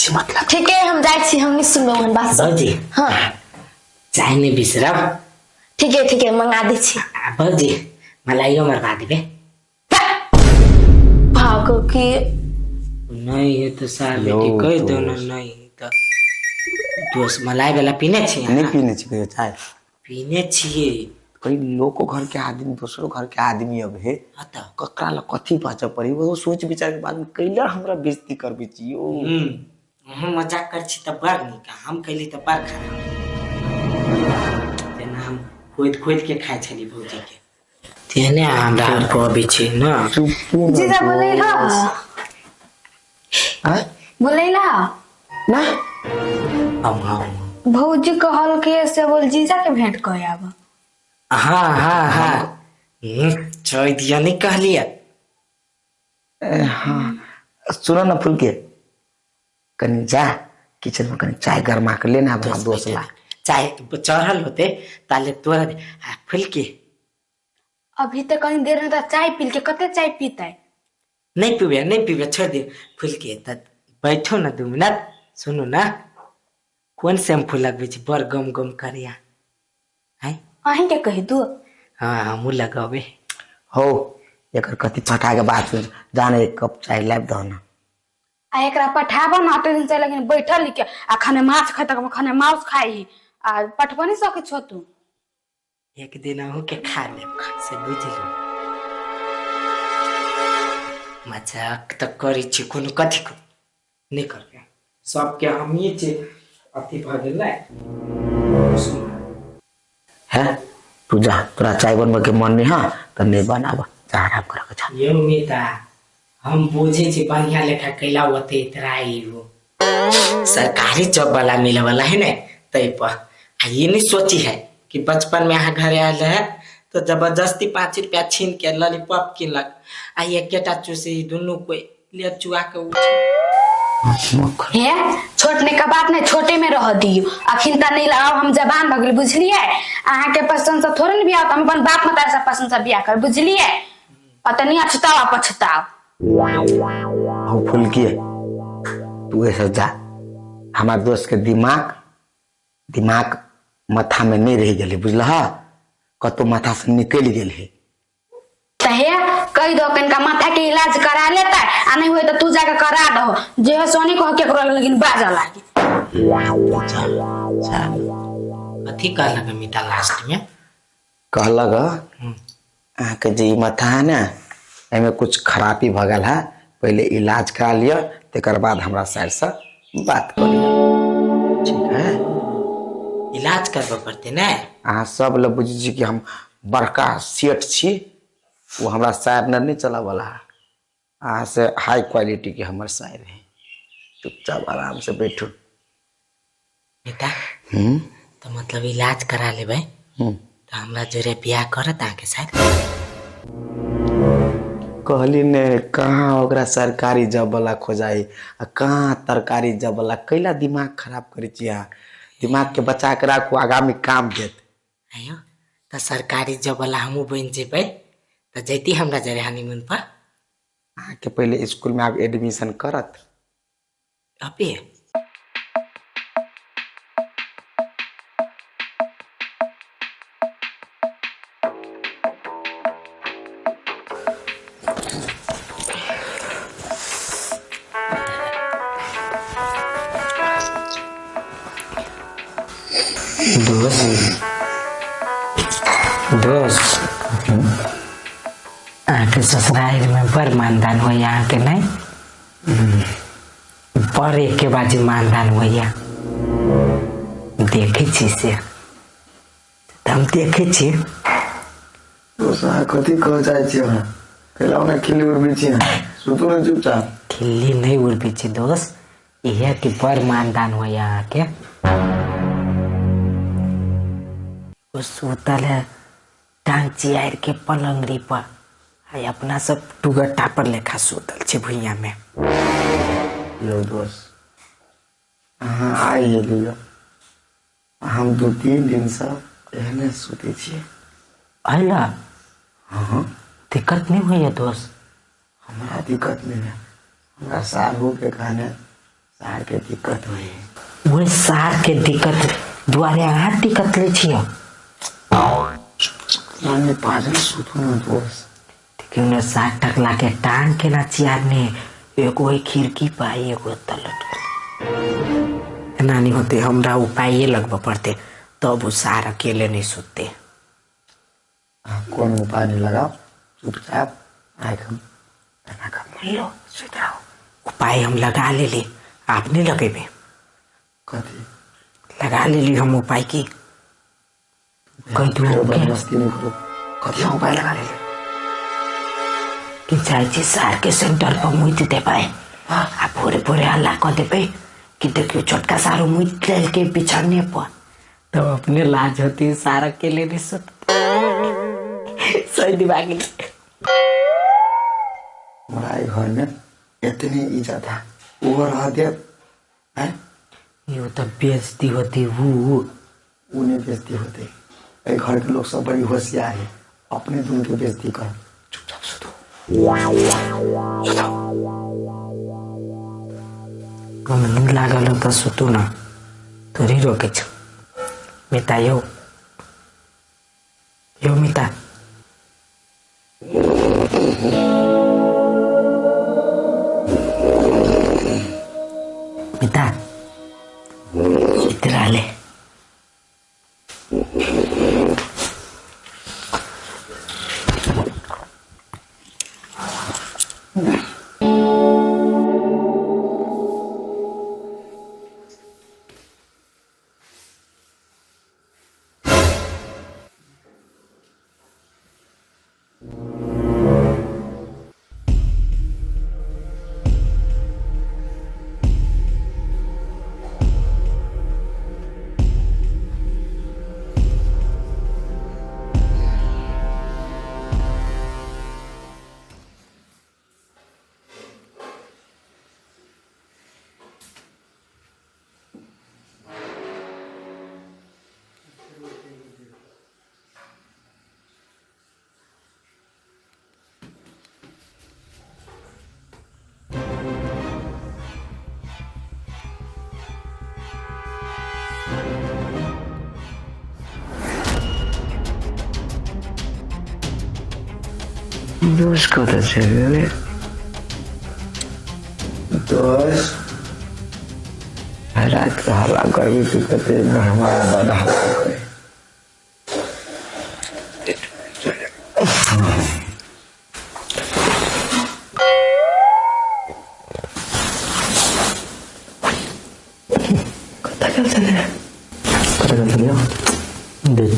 छी मतलब ठीक है हम जाए छी हम नहीं सुनबो हन बात सब। भौजी हाँ चाय नहीं बिसरब ठीक है मंगा दे छी। भौजी मलाइयो मरवा देबे भागो की नहीं है तो सार बेटी कह दो ना नहीं तो दोस्त मलाई वाला पीने छी नहीं पीने चाहिए चाय पीने छिए कई लोगों घर के आदमी दूसरो घर के आदमी अब है अतः ककरा ला कथी बाचा पड़ी वो सोच विचार के बाद में कैला हमरा बेइज्जती करबे छियो हम मजाक कर छी त बड़ निक हम कैली त बड़ खराब तेना हम खोद के खाइ छली भौजी के तेने हमरा को अबै छी न जीजा बोलेला हां बोलेला ना हम भौजी कहल के से बोल जीजा के भेंट कह आब। हाँ छोड़ दिया नहीं कह लिया हाँ सुनो ना फुल के कनी जा किचन में कनी चाय गरमा के लेना अपना दोस्त ला चाय चढ़ल होते ताले तोरा फुल के अभी तक कहीं देर में चाय पी के कते चाय पीते नहीं पीबे छोड़ दे फुल के बैठो ना 2 मिनट सुनो ना कौन शैम्पू लगबे छी बड़ गम गम करिया है अहीं के कहि दू हाँ हमू लगाबे हो एकर कथी पटा के बात जाने एक कप चाय लाब दो ना आ एकरा पठाबो ना तो दिन से लेकिन बैठल के आ खाने माछ खाय तक खाने मांस खाई आ पठबो नहीं सके छो तू एक दिन आहू के खा ले से बुझलो मजाक त करी छी कोनो कथी को नहीं करबे सबके हम ही छे अथी भ गेलै है तू जा तोरा चाय बनबे के मन नहीं हां त नहीं बनाब जा आराम कर के जा ये उम्मीदा हम बुझे छी बढ़िया लेखा कैला होते इतराई हो सरकारी जॉब वाला मिले वाला है ना तै पर ये नहीं सोची है कि बचपन में यहाँ घर आयल है तो जबरदस्ती 5 रुपया छीन के लॉलीपॉप किनलक आ ये केटा चूसी दुनू कोई ले चुआ के उठ है छोटने का बात नहीं छोटे में रह दियो अखिन त नहीं लगाओ हम जबान भगल बुझलिए अहाँ के पसंद से थोड़े न बियाह हम अपन बाप माता से पसंद से बियाह कर बुझलिए पता नहीं अछताओ पछताओ हो फुल के तू ऐसा जा हमार दोस्त के दिमाग माथा में नहीं रह गेले बुझलहा कतो माथा से निकल गेल है तहे कह दो कनका माथा के इलाज करा लेता आ नहीं होय तो तू जाके करा दो जे सोनी कह के करो लेकिन बाजा लागी कथी कहलक मीता लास्ट में कहलक के जे माथा है ना एमे कुछ खराबी भ गेल है पहले इलाज करा लिया तेकर बाद हमरा साइड से बात करियो ठीक है इलाज करबे पड़ते ना अहाँ सब लोग बुझी छी कि हम बड़का सेठ छी वो हमरा शायर नहीं चला वाला है अहाँ से हाई क्वालिटी के हमर शायर है चुपचाप आराम से बैठो बेटा तो मतलब इलाज करा लेबै तो हमरा जोरे बियाह करत आके शायद कहली ने कहाँ ओकरा सरकारी जॉब वाला खोजाई आ कहाँ तरकारी जॉब वाला कैला दिमाग खराब करे छी अहाँ दिमाग के बचा के राखू आगामी काम देत आयो तो सरकारी जॉब वाला हमू बन जेबै तो जैती हमरा जरे हनीमून पर अहाँ के पहले स्कूल में आप एडमिशन करत अबे दोस्त आके ससुराल में बड़ मानदान हो यहाँ के नहीं बड़ एक के बाजी मानदान हो देखे छी से हम देखे छी कथी कह जाए छी अहाँ कैला ओना खिल्ली उड़बी छी सुतू न चुपचाप खिल्ली नहीं उड़बी छी दोस्त यह कि बड़ मानदान हो यहाँ के सुतल है टांग चियार के पलंगरी पर आई अपना सब टुगट्टा पर लेखा सुतल छे भुइया में यो दोस्त अहाँ आई लियो हम 2-3 दिन से एहने सुते छी आइला हाँ दिक्कत नहीं हुई है दोस्त हमारा दिक्कत नहीं है हमरा साहू के कहने सार के दिक्कत हुई वो सार के दिक्कत दुआरे अहाँ दिक्कत ले छियो माने पागल सुतो न दोस्त क्यों 60 टकला के टांग के ना चियार ने एगो खिड़की पाई एगो तलट नानी होते हमरा उपाय लगवा पड़ते तब वो सार अकेले नहीं सोते। कौन उपाय नहीं लगाओ चुपचाप आइकम लो सुधाओ उपाय हम लगा ले आप नहीं लगेबे कथी लगा ले हम उपाय की कहीं तो बदमाशी नहीं करो कथी उपाय लगा ले कि चाहे सार के सेंटर पर मुझ दे पाए आप पूरे पूरे हल्ला कर दे पाए कि देखियो छोटका सारो मुझ ले के बिछड़ने पर तो अपने लाज होती सारा के लिए नहीं सकते सही दिमाग हमारे घर में इतनी इज्जत है वो रह दे हैं ये तो बेइज्जती होती वो उन्हें बेइज्जती होते ये घर के लोग सब बड़ी होशियार है अपने दून की बेइज्जती कर चुपचाप सुतो हम नींद लागल हो तो सुतू ना थोड़ी रोके छ मिता यो मिता मिता इधर आ ले दोस्त को तो चले दोस्त रात का हल्ला कर भी तू कहते हमारा बड़ा हल्ला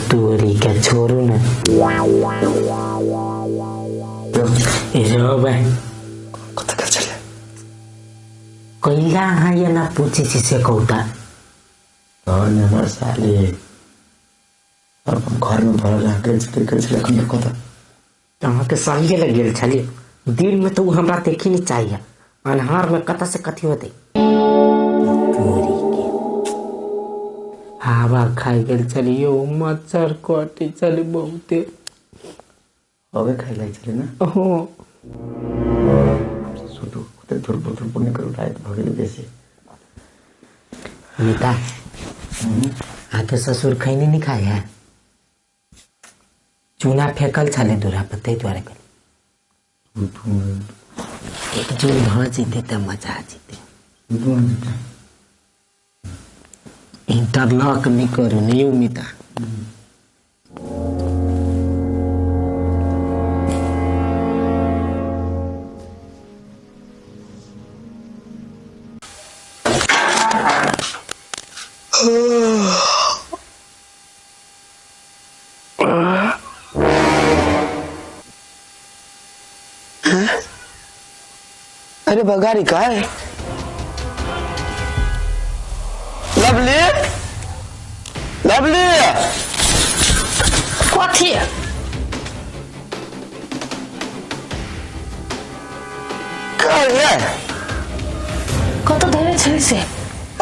दूरी का छोड़ू ना कैला हाँ ये ना पूछे से कहता घर में हमारे साले और घर में भरल है खंडर कथा अहाँ के सही लगे छलिए दिन में तो हमरा देखी नहीं चाहिए अनहार में कता से कथी होते हवा खाई गेल चलिए मच्छर कटी चली बहुते हवे खाई लाई चले ना हो सुतो उधर धुरपुर निकल रहा है भगल जैसे मीता आके ससुर खैनी नहीं खाए है चूना फेंकल छले दूरा पते द्वारे कर एक जोर भ जीते त मजा आ जीते इंटरलॉक नहीं करो नहीं उमीता अरे बगारी का है लवली लवली कथी का है कत धरे छे से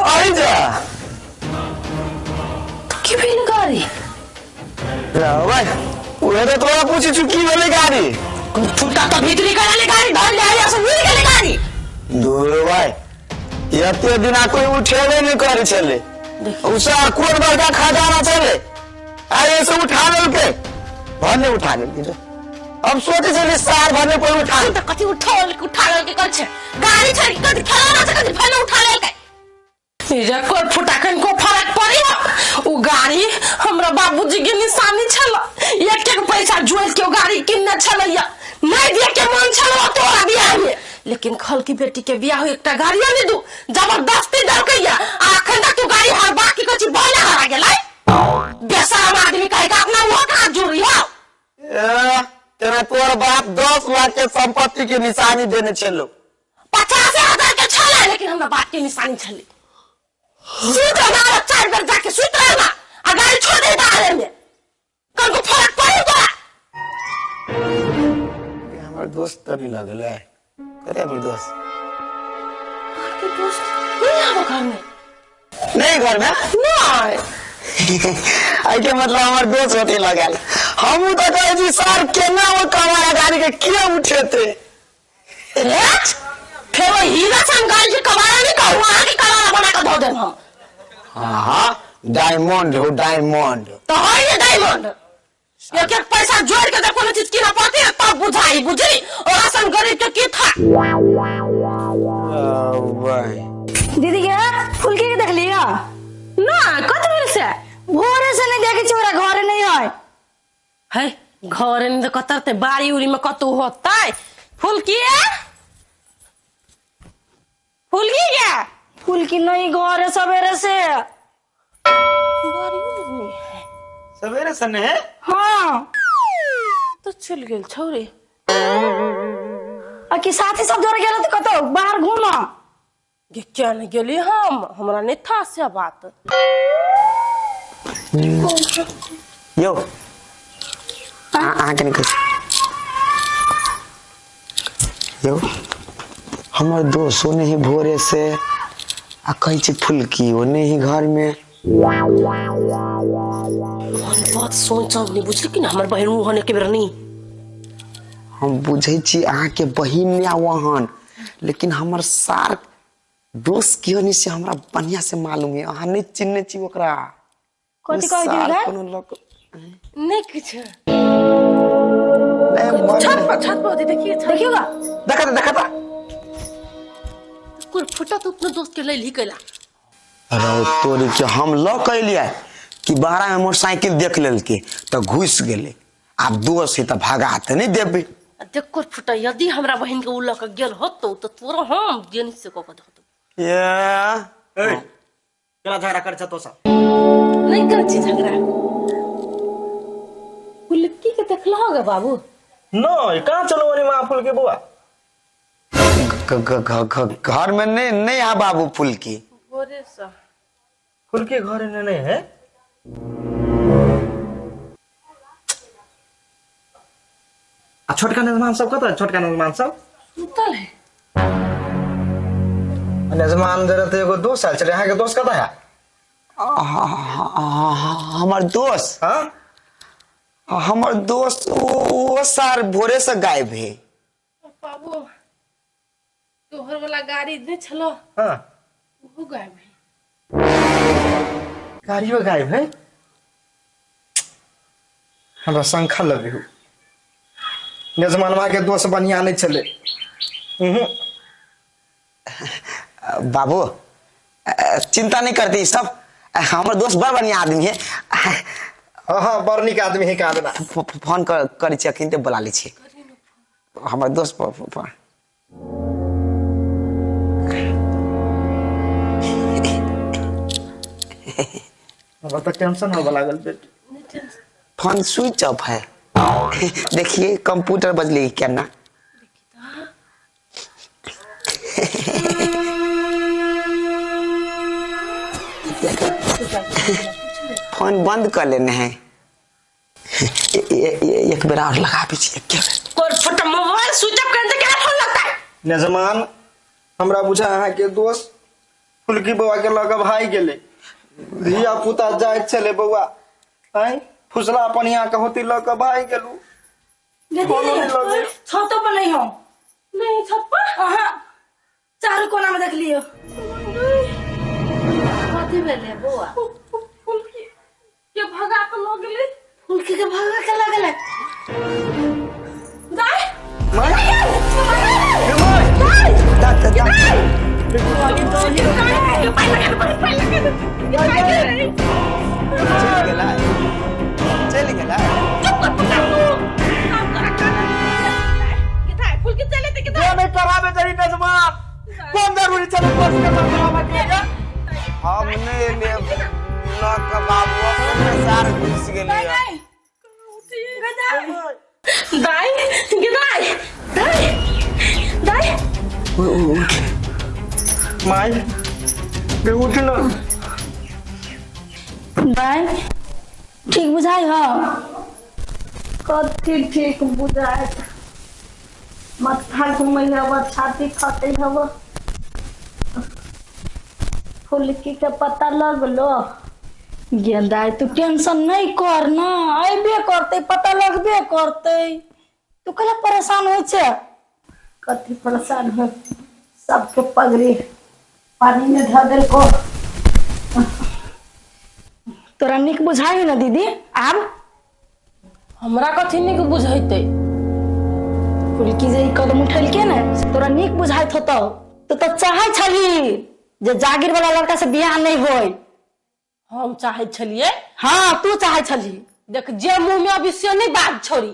आई जा की भेल गाड़ी ला भाई उहे तो तोरा पूछी चुकी वाली गाड़ी छुट्टा तो भीतरी करा ले गाड़ी धर ले आया से मिल गेले गाड़ी दूर भाई एते दिना कोई उठेबे नहीं करे चले उसे कोन बड़का खजाना चले आए से उठा लेके भन्ने उठा ले अब सोचे चले सार भन्ने कोई उठा त कति उठाल के कर छे गाड़ी छे कति खेलाना छे कति भन्ने उठा ले के इजा कोन फुटाकन को फरक पड़ी उ गाड़ी हमरा बाबूजी के निशानी छल एक एक पैसा जोल के गाड़ी किन्ना छल या नहीं दे के मन छल तोरा बियाह में लेकिन खल की बेटी के बियाह एकटा गाड़ी नहीं दू जबरदस्ती डर गया आखन तक तू गाड़ी हर बाकी कछि बोले हरा गेलै बेशरम आदमी कहे का अपना वोट हाथ जोड़िया तेरा तोर बाप 10 लाख के संपत्ति की निशानी देने चलो 50,000 के छले लेकिन हमरा बात के निशानी छले सीधा ना 4 बार जाके सुत रहना आ गाड़ी छोड़ दे बाहर में कल को फरक पड़ेगा हमर दोस्त तभी लगल है करे हमर दोस्त के दोस्त नहीं आवा घर में नहीं घर में नहीं आई के मतलब हमर दोस्त होते लगल हम तो कहे जी सर केना वो कमाया गाड़ी के किए उठे थे रेट फिर वो हीरा संगाल जी कमाया नहीं कहूँ वहाँ की कमाया बना कर धो दे हम हाँ डायमंड हो डायमंड तो है ये डायमंड एक एक पैसा जोड़ के जब कोनो चीज की ना पाती है तब बुझाई बुझी और असन गरीब के की था दीदी के फुलकी के देख लिया ना कत बेर से भोरे से नहीं देखे छोरा घरे नहीं है घर नहीं तो कतरते बारी उरी में कतु होता है फुलकी क्या फुलकी नहीं घरे सवेरे से बारी उरी नहीं है सवेरे से ने हाँ तो चल गेल छोरी कि साथी सब जोड़ गेल तो कतो बाहर घूमा ये क्या नहीं गेली हमरा नहीं था से बात यो आके निकल यो हमर दोस्त सोने ही भोरे से आ कही छी फुलकी ओने ही घर में बात सोच नहीं बुझली कि ना हमर बहन होने के बेर नहीं हम बुझे छी अहाँ के बहिन ने वहन लेकिन हमर सार दोस्त की होनी से हमरा बढ़िया से मालूम है अहाँ नहीं चिन्हने छी ओकरा कथि कह दिया कोनो लोग नहीं कुछ छत पर देखिए देखियोगा देखा कुल फुटा तो अपने दोस्त के ले ली कैला अरे तोरी के हम ल कैलिए कि बाहर में मोटरसाइकिल देख लेलके तो घुस गेले आप दोस्त है तो भागा तो नहीं देबे देख कुल फुटा यदि हमरा बहन के उल्ला के गेल होतो तो तोरा हम जेनी से को होतो ये केला झगड़ा कर तो सब नहीं कर छी झगड़ा फुलकी के देखला होगा बाबू नो कहां चलो वाली मां फूल के बुआ घर में नहीं आ बाबू फुलकी भोरे सा फूल के घर में नहीं है आ छोटका नजमान सब कत छोटका नजमान सब सुतल है नजमान जरा तो एगो दोस्त आयल चले यहाँ के दोस्त कत है हमार दोस्त हाँ हमार दोस्त वो सार भोरे से गायब है बाबू तोहर वाला गाड़ी दे छलो हाँ वो गायब है गाड़ी में गायब है हमरा शंखा लगे हो नजमानवा के दोस्त बढ़िया नहीं चले बाबू चिंता नहीं करती सब हमारे दोस्त बड़ बढ़िया आदमी है हाँ बरनी के आदमी है का देना फोन कर अखन बुला ली छी हमारे दोस्त हमरा तो टेंशन हो लागल बेटी फोन स्विच ऑफ है देखिए कंप्यूटर बजले क्या ना फोन बंद कर लेने हैं एक बेर और लगा पीछे और छोटा मोबाइल स्विच ऑफ करने क्या फोन लगता है नजमान हमरा बुझा अहाँ के दोस्त फुलकी बउआ के लग भाई गेले धिया पुता जाए चले बउआ आई फुसला अपन यहाँ के होती लग भाई गेलू छतों पर नहीं हो नहीं छप्पा चार और कोना में देख लियो कथी भेले बौआ फुलकी के भगा के लग गेलै फुलकी के भगा के लगले दाई माय चल गेला फुलकी चले थे ये मैं करावे तेरी नजमान कौन जरूरी चले बस के करावा के हमने ले ना कबाबो में सार घुस गेली दाई दाई दाई दाई माय बे उठ ना भाई ठीक बुझाई हो कथी ठीक बुझाई माथा घूमल हवा छाती फटे हवा फुलकी के पता लगलो गेंदाई तू टेंशन नहीं कर ना अबे करते पता लगबे करते तू कला परेशान हो छे कथी परेशान हो सबके पगड़ी पानी में धर देल को तोरा निक बुझाई ना दीदी आब हमरा कथी निक बुझैते फुलकी जे कदम उठल के ना तोरा निक बुझाइत होतो तो चाहे छली जे जागीर वाला लड़का से बियाह नहीं होई हम चाहे छलिए हाँ तू चाहे छली देख जे मुंह में अभी से नहीं बात छोड़ी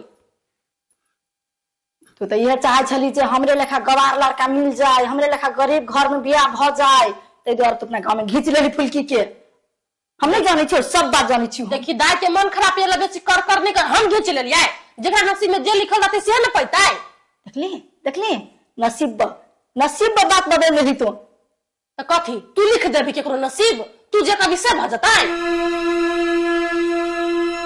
तू तो यह चाहे छली जे हमरे लेखा गवार लड़का मिल जाए हमरे लेखा गरीब घर में बियाह भ जाए ते द्वारा तू अपना गांव में घींच लेली फुलकी के हम नहीं जानी छी सब बात जानी छी देखी दाई के मन खराब ये बेसी कर नहीं कर हम घींच लेलिए जगह नसीब में जे लिखल रहते से न पैता देखली नसीब बात बदल लेली तो कथी तू लिख देबी केकरो नसीब तू जे कभी से भ जता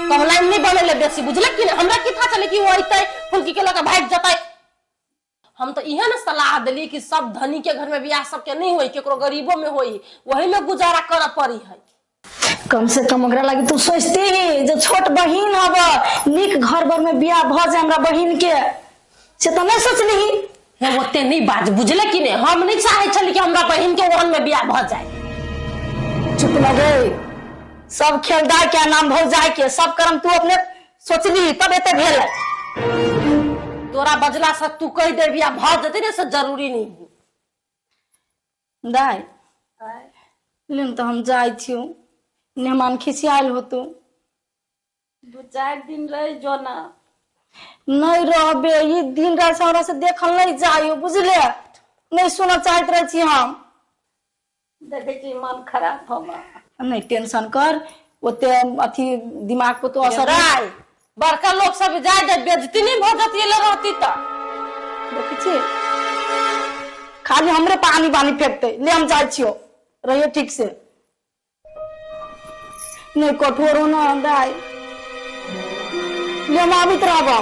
कहलाइन नहीं बनेले बेसी बुझलक कि हमरा की था चले कि वो अइतै फुलकी के लगा भाग जतै हम तो इहे न सलाह देली कि सब धनी के घर में बियाह सबके नहीं होई केकरो गरीबों में होई वही में गुजारा कर पड़ी है कम से कम ओकरा लगी तू सोचती जो छोट बहिन हब निक घर भर में बियाह भ जाए हमरा बहिन के से तो नहीं सोचली हे ओते नहीं बात बुझले कि नहीं हम नहीं चाहे छली कि हमरा बहिन के ओहन में बियाह भ जाए चुप लगे सब खेलदार के नाम भौ जाए के सब कर्म तू अपने सोचली तब एते भेल तोरा बजला से तू कह दे बियाह भ जते ने से जरूरी नहीं दाई लेकिन तो हम जाई छियो मेहमान खिसियाल हो तू 2-4 दिन रह जो ना नहीं रहबे ये दिन रात से हमरा से देखल नहीं जाइयो बुझले नहीं सुना चाहत रह छी हम देखे छी मन खराब हमरा नहीं टेंशन कर ओते अथी दिमाग पे तो असर राय बड़का लोग सब जाय दे बेइज्जती नहीं भ जती ले रहती त देखे छी खाली हमरे पानी पानी फेंकते ले हम जाय छियो रहिए ठीक से नहीं कठोर हो ना दाई ले हम आबित रहबो